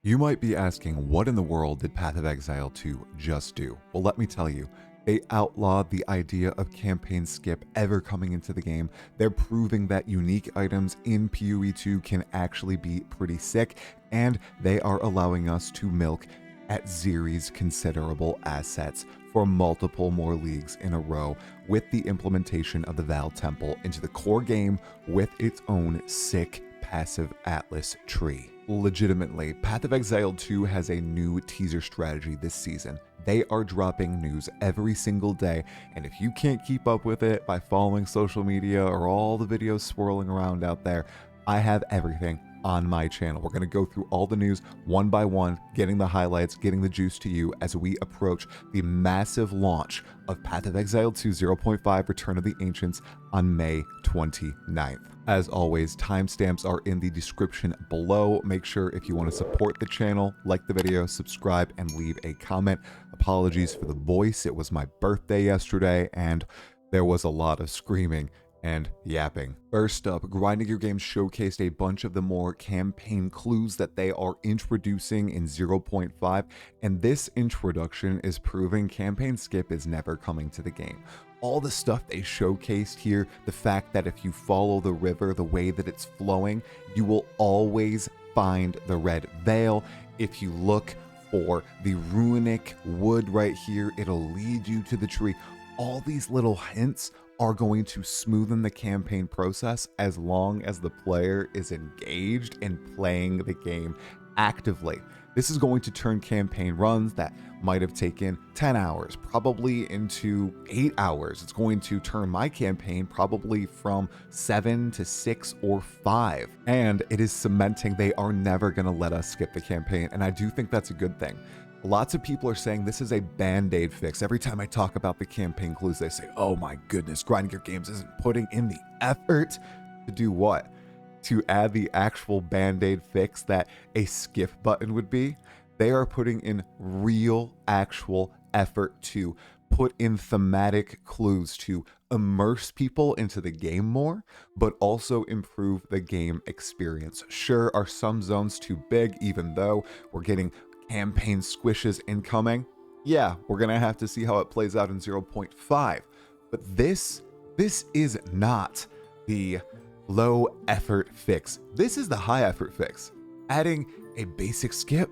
You might be asking, what in the world did Path of Exile 2 just do? Well, let me tell you. They outlawed the idea of campaign skip ever coming into the game. They're proving that unique items in PoE 2 can actually be pretty sick, and they are allowing us to milk Atziri's considerable assets for multiple more leagues in a row with the implementation of the Vaal Temple into the core game with its own sick passive Atlas tree. Legitimately, Path of Exile 2 has a new teaser strategy this season. They are dropping news every single day, and if you can't keep up with it by following social media or all the videos swirling around out there, I have everything on my channel. We're going to go through all the news one by one, getting the highlights, getting the juice to you as we approach the massive launch of Path of Exile 2 0.5 Return of the Ancients on May 29th. As always, timestamps are in the description below. Make sure if you want to support the channel, like the video, subscribe, and leave a comment. Apologies for the voice. It was my birthday yesterday, and there was a lot of screaming and yapping. First up, Grinding Your Games showcased a bunch of the more campaign clues that they are introducing in 0.5, and this introduction is proving campaign skip is never coming to the game. All the stuff they showcased here, the fact that if you follow the river the way that it's flowing, you will always find the red veil. If you look for the runic wood right here, it'll lead you to the tree. All these little hints are going to smoothen the campaign process as long as the player is engaged in playing the game actively. This is going to turn campaign runs that might have taken 10 hours probably into 8 hours. It's going to turn my campaign probably from 7 to 6 or 5. And it is cementing they are never going to let us skip the campaign. And I do think that's a good thing. Lots of people are saying this is a band-aid fix. Every time I talk about the campaign clues, they say, oh my goodness, Grinding Your Games isn't putting in the effort to do what? To add the actual band-aid fix that a skip button would be. They are putting in real, actual effort to put in thematic clues to immerse people into the game more, but also improve the game experience. Sure, are some zones too big, even though we're getting campaign squishes incoming? Yeah, we're gonna have to see how it plays out in 0.5. But this is not the low effort fix. This is the high effort fix. Adding a basic skip,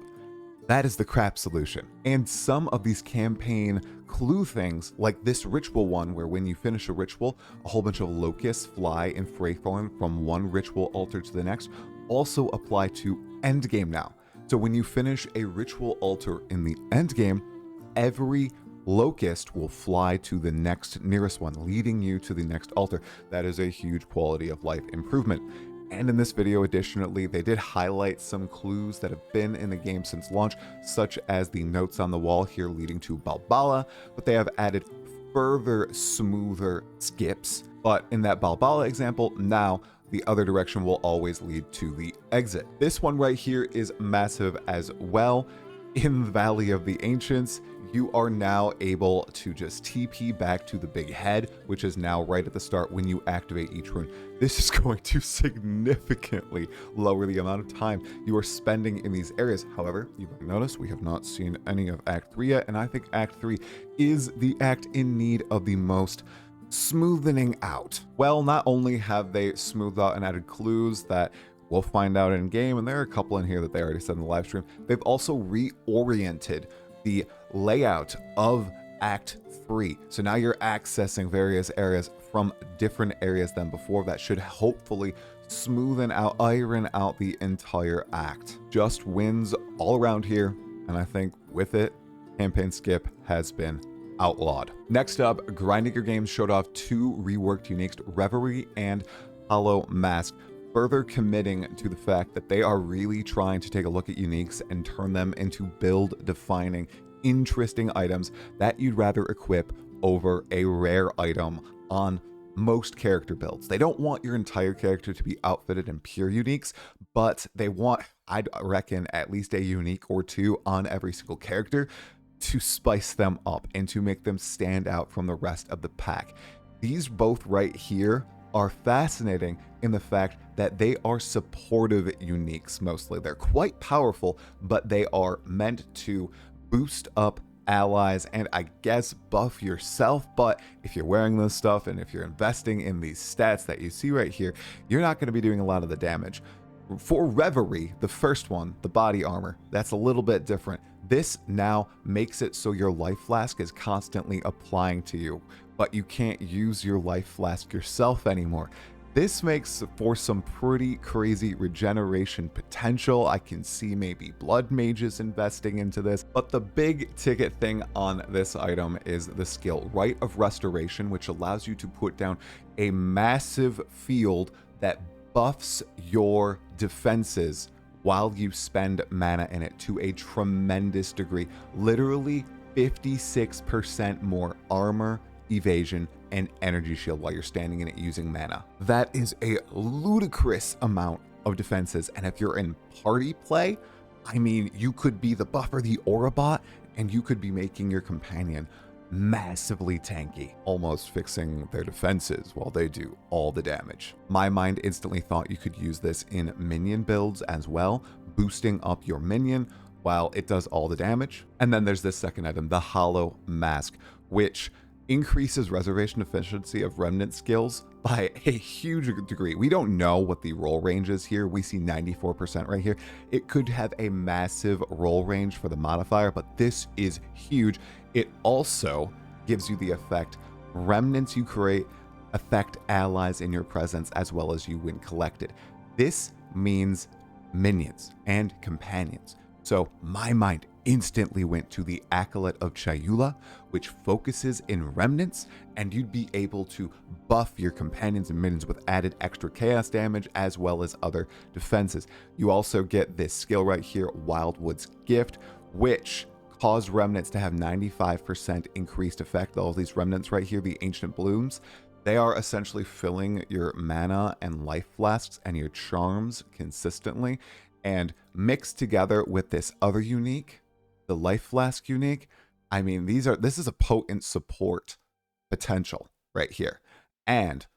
that is the crap solution. And some of these campaign clue things, like this ritual one, where when you finish a ritual, a whole bunch of locusts fly in fray form from one ritual altar to the next, also apply to endgame now. So when you finish a ritual altar in the end game, every locust will fly to the next nearest one, leading you to the next altar. That is a huge quality of life improvement. And in this video, additionally, they did highlight some clues that have been in the game since launch, such as the notes on the wall here leading to Balbala, but they have added further smoother skips. But in that Balbala example, now the other direction will always lead to the exit. This one right here is massive as well. In the Valley of the Ancients, you are now able to just TP back to the big head, which is now right at the start when you activate each rune. This is going to significantly lower the amount of time you are spending in these areas. However, you might notice we have not seen any of Act 3 yet, and I think Act 3 is the act in need of the most smoothening out. Well, not only have they smoothed out and added clues that we'll find out in game, and there are a couple in here that they already said in the live stream, they've also reoriented the layout of Act 3. So now you're accessing various areas from different areas than before. That should hopefully smoothen out, iron out the entire act. Just wins all around here, and I think with it, campaign skip has been outlawed. Next up, Grinding Your Games showed off 2 reworked uniques, Reverie and Hollow Mask, further committing to the fact that they are really trying to take a look at uniques and turn them into build-defining, interesting items that you'd rather equip over a rare item on most character builds. They don't want your entire character to be outfitted in pure uniques, but they want, I'd reckon, at least a unique or 2 on every single character to spice them up and to make them stand out from the rest of the pack. These both right here are fascinating in the fact that they are supportive uniques mostly. They're quite powerful, but they are meant to boost up allies and I guess buff yourself. But if you're wearing this stuff and if you're investing in these stats that you see right here, you're not going to be doing a lot of the damage. For Reverie, the first one, the body armor, that's a little bit different. This now makes it so your life flask is constantly applying to you, but you can't use your life flask yourself anymore. This makes for some pretty crazy regeneration potential. I can see maybe blood mages investing into this, but the big ticket thing on this item is the skill Rite of Restoration, which allows you to put down a massive field that buffs your defenses while you spend mana in it to a tremendous degree. Literally 56% more armor, evasion, and energy shield while you're standing in it using mana. That is a ludicrous amount of defenses, and if you're in party play, I mean, you could be the buffer, the Aura bot, and you could be making your companion massively tanky, almost fixing their defenses while they do all the damage. My mind instantly thought you could use this in minion builds as well, boosting up your minion while it does all the damage. And then there's this second item, the Hollow Mask, which increases reservation efficiency of remnant skills by a huge degree. We don't know what the roll range is here. We see 94% right here. It could have a massive roll range for the modifier, but this is huge. It also gives you the effect remnants you create affect allies in your presence as well as you when collected. This means minions and companions. So my mind instantly went to the Acolyte of Chayula, which focuses in remnants, and you'd be able to buff your companions and minions with added extra chaos damage as well as other defenses. You also get this skill right here, Wildwood's Gift, which cause remnants to have 95% increased effect. All these remnants right here, the Ancient Blooms, they are essentially filling your mana and life flasks and your charms consistently, and mixed together with this other unique, the life flask unique. I mean, this is a potent support potential right here. And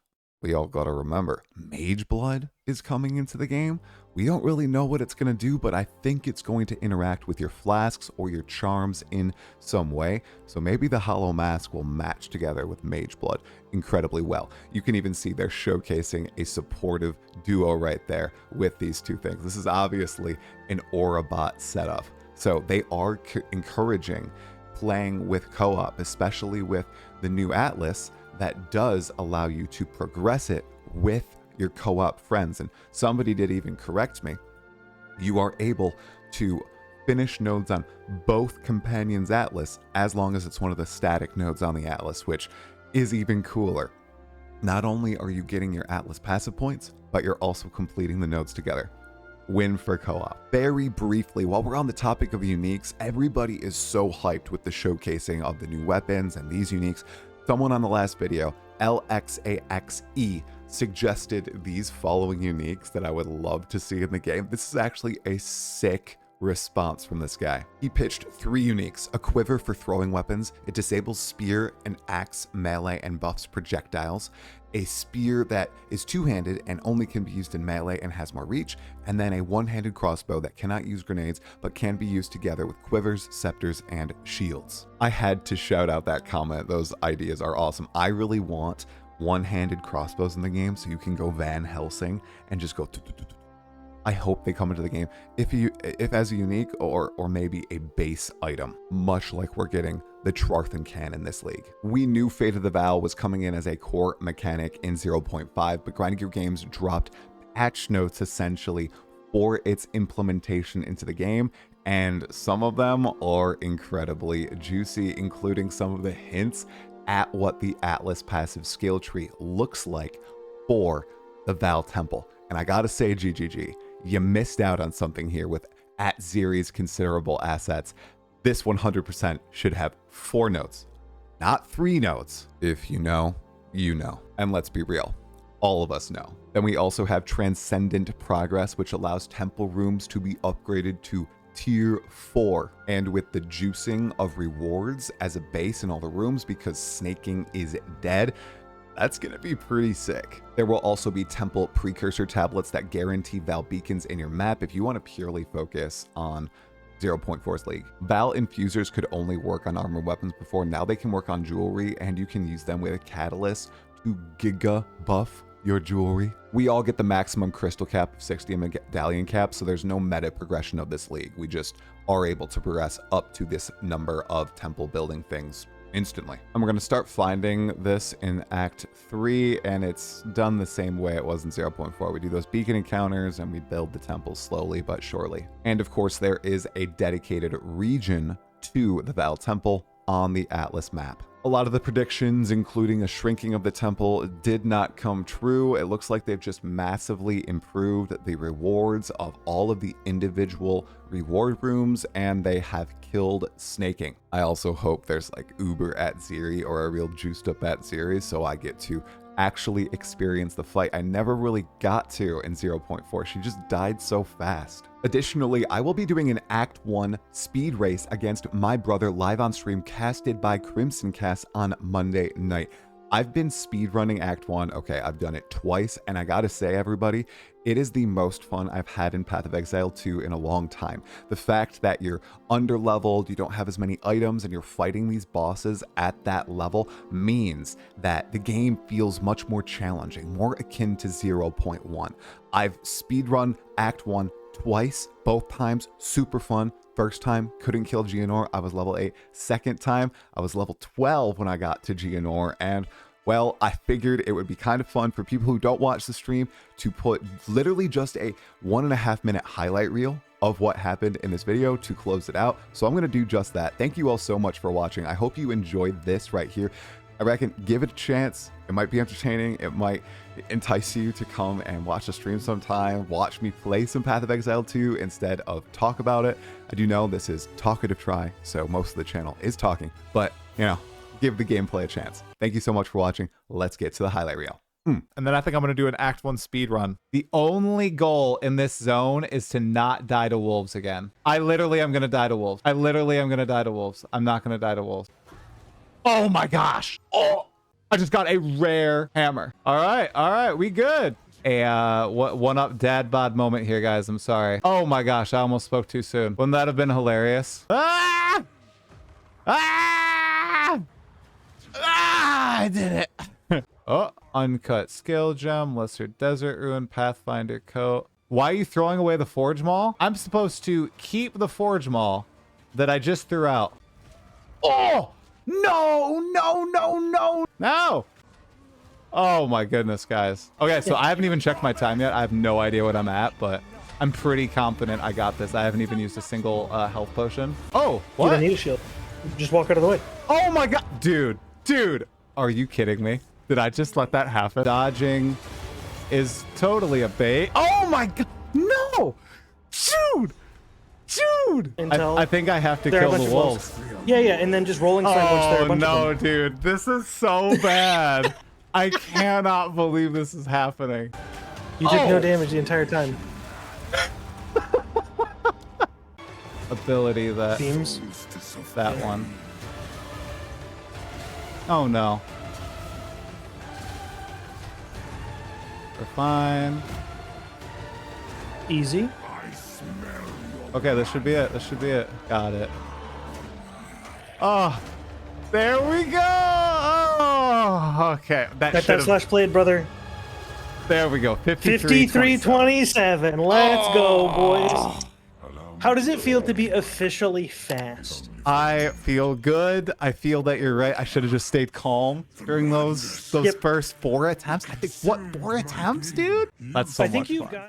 we all got to remember, Mage Blood is coming into the game. We don't really know what it's going to do, but I think it's going to interact with your flasks or your charms in some way. So maybe the Hollow Mask will match together with Mage Blood incredibly well. You can even see they're showcasing a supportive duo right there with these two things. This is obviously an Aura bot setup. So they are encouraging playing with co-op, especially with the new Atlas that does allow you to progress it with your co-op friends. And somebody did even correct me. You are able to finish nodes on both Companions Atlas as long as it's one of the static nodes on the Atlas, which is even cooler. Not only are you getting your Atlas passive points, but you're also completing the nodes together. Win for co-op. Very briefly, while we're on the topic of uniques, everybody is so hyped with the showcasing of the new weapons and these uniques. Someone on the last video, LXAXE, suggested these following uniques that I would love to see in the game. This is actually a sick response from this guy. He pitched 3 uniques: a quiver for throwing weapons, it disables spear and axe melee and buffs projectiles, a spear that is two-handed and only can be used in melee and has more reach, and then a one-handed crossbow that cannot use grenades but can be used together with quivers, scepters, and shields. I had to shout out that comment. Those ideas are awesome. I really want one-handed crossbows in the game so you can go Van Helsing and just go. I hope they come into the game if as a unique or maybe a base item, much like we're getting the Trarthan Can in this league. We knew Fate of the Vaal was coming in as a core mechanic in 0.5, but Grinding Gear Games dropped patch notes essentially for its implementation into the game, and some of them are incredibly juicy, including some of the hints at what the Atlas passive skill tree looks like for the Vaal Temple. And I gotta say, GGG, you missed out on something here with Atziri's considerable assets. This 100% should have 4 notes, not 3 notes. If you know, you know. And let's be real, all of us know. Then we also have Transcendent Progress, which allows temple rooms to be upgraded to tier 4, and with the juicing of rewards as a base in all the rooms because snaking is dead, That's gonna be pretty sick. There will also be temple precursor tablets that guarantee Vaal beacons in your map if you want to purely focus on 0.4's League. Vaal infusers could only work on armor weapons before. Now they can work on jewelry, and you can use them with a catalyst to giga buff your jewelry. We all get the maximum crystal cap of 60 and medallion cap, so there's no meta progression of this league. We just are able to progress up to this number of temple building things instantly. And we're going to start finding this in Act 3, and it's done the same way it was in 0.4. We do those beacon encounters, and we build the temples slowly but surely. And of course, there is a dedicated region to the Vaal Temple on the Atlas map. A lot of the predictions, including a shrinking of the temple, did not come true. It looks like they've just massively improved the rewards of all of the individual reward rooms, and they have killed snaking. I also hope there's like Uber Atziri or a real juiced up Atziri, so I get to actually experience the fight I never really got to in 0.4. She just died so fast. Additionally, I will be doing an Act 1 speed race against my brother live on stream, casted by Crimson Cast on Monday night. I've been speedrunning Act 1. Okay, I've done it twice, and I gotta say, everybody, it is the most fun I've had in Path of Exile 2 in a long time. The fact that you're under-leveled, you don't have as many items, and you're fighting these bosses at that level means that the game feels much more challenging, more akin to 0.1. I've speedrun Act 1 twice, both times super fun. First time, couldn't kill Geonor, I was level 8. Second time, I was level 12 when I got to Geonor, and well, I figured it would be kind of fun for people who don't watch the stream to put literally just a 1.5 minute highlight reel of what happened in this video to close it out. So I'm gonna do just that. Thank you all so much for watching. I hope you enjoyed this right here. I reckon give it a chance. It might be entertaining. It might entice you to come and watch the stream sometime. Watch me play some Path of Exile 2 instead of talk about it. I do know this is talkative try, so most of the channel is talking, but you know, give the gameplay a chance. Thank you so much for watching. Let's get to the highlight reel. And then I think I'm going to do an Act 1 speed run. The only goal in this zone is to not die to wolves again. I literally am going to die to wolves. I literally am going to die to wolves. I'm not going to die to wolves. Oh my gosh. Oh, I just got a rare hammer. All right, we good. A one up dad bod moment here, guys. I'm sorry. Oh my gosh, I almost spoke too soon. Wouldn't that have been hilarious? Ah! Ah! Ah! I did it. Oh, uncut skill gem, lesser desert ruin, pathfinder coat. Why are you throwing away the forge maul? I'm supposed to keep the forge maul that I just threw out. Oh! No! Oh my goodness, guys. Okay, so I haven't even checked my time yet. I have no idea what I'm at, but I'm pretty confident I got this. I haven't even used a single health potion. Oh, what? You don't need a shield. Just walk out of the way. Oh my god. Dude. Are you kidding me? Did I just let that happen? Dodging is totally a bait. Oh my god. No! Dude! I think I have to kill the wolves. Yeah, and then just rolling slide once there are a bunch of them. Dude, this is so bad. I cannot believe this is happening. You took no damage the entire time. Ability that Beams. That one. Oh no. We're fine. Easy. Okay, this should be it. Got it. Oh, there we go. Oh, okay. Got that slash blade, brother. There we go. 53:27. Let's go, boys. How does it feel to be officially fast? I feel good. I feel that you're right. I should have just stayed calm during those first 4 attempts. I think, what, 4 attempts, dude? That's so much fun.